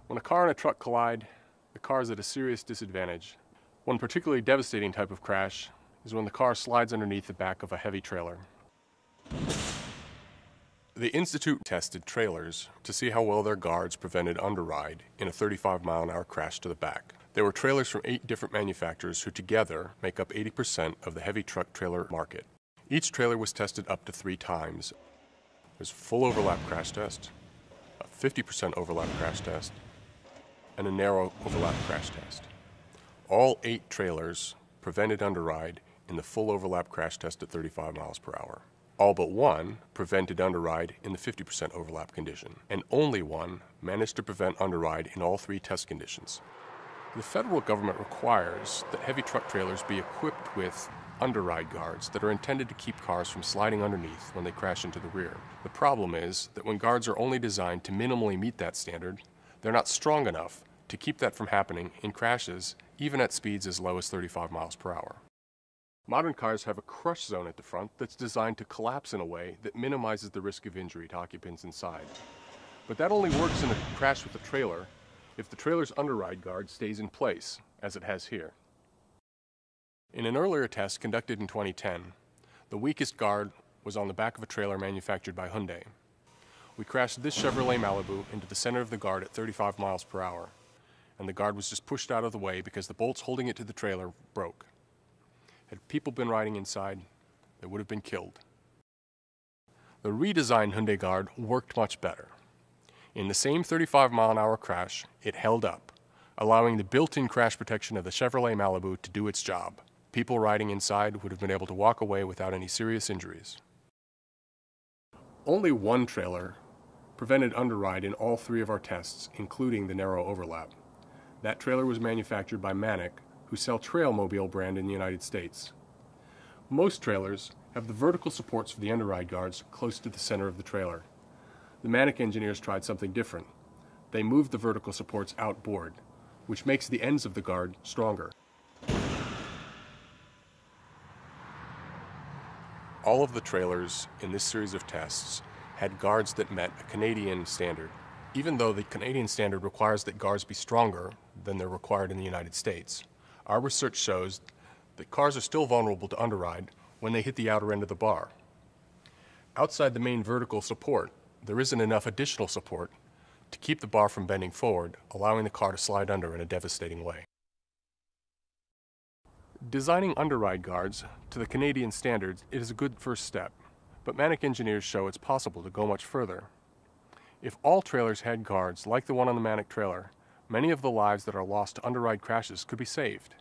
When a car and a truck collide, the car is at a serious disadvantage. One particularly devastating type of crash is when the car slides underneath the back of a heavy trailer. The Institute tested trailers to see how well their guards prevented underride in a 35-mile-an-hour crash to the back. There were trailers from 8 different manufacturers who together make up 80% of the heavy truck trailer market. Each trailer was tested up to 3 times. There's a full overlap crash test, a 50% overlap crash test, and a narrow overlap crash test. All 8 trailers prevented underride in the full overlap crash test at 35 miles per hour. All but one prevented underride in the 50% overlap condition, and only one managed to prevent underride in all 3 test conditions. The federal government requires that heavy truck trailers be equipped with underride guards that are intended to keep cars from sliding underneath when they crash into the rear. The problem is that when guards are only designed to minimally meet that standard, they're not strong enough to keep that from happening in crashes, even at speeds as low as 35 miles per hour. Modern cars have a crush zone at the front that's designed to collapse in a way that minimizes the risk of injury to occupants inside. But that only works in a crash with a trailer if the trailer's underride guard stays in place, as it has here. In an earlier test conducted in 2010, the weakest guard was on the back of a trailer manufactured by Hyundai. We crashed this Chevrolet Malibu into the center of the guard at 35 miles per hour, and the guard was just pushed out of the way because the bolts holding it to the trailer broke. Had people been riding inside, they would have been killed. The redesigned Hyundai guard worked much better. In the same 35-mile-an-hour crash, it held up, allowing the built-in crash protection of the Chevrolet Malibu to do its job. People riding inside would have been able to walk away without any serious injuries. Only one trailer prevented underride in all 3 of our tests, including the narrow overlap. That trailer was manufactured by Manic, who sell Trailmobile brand in the United States. Most trailers have the vertical supports for the underride guards close to the center of the trailer. The Manic engineers tried something different. They moved the vertical supports outboard, which makes the ends of the guard stronger. All of the trailers in this series of tests had guards that met a Canadian standard, even though the Canadian standard requires that guards be stronger than they're required in the United States. Our research shows that cars are still vulnerable to underride when they hit the outer end of the bar. Outside the main vertical support, there isn't enough additional support to keep the bar from bending forward, allowing the car to slide under in a devastating way. Designing underride guards to the Canadian standards is a good first step, but Manic engineers show it's possible to go much further. If all trailers had guards like the one on the Manic trailer, many of the lives that are lost to underride crashes could be saved.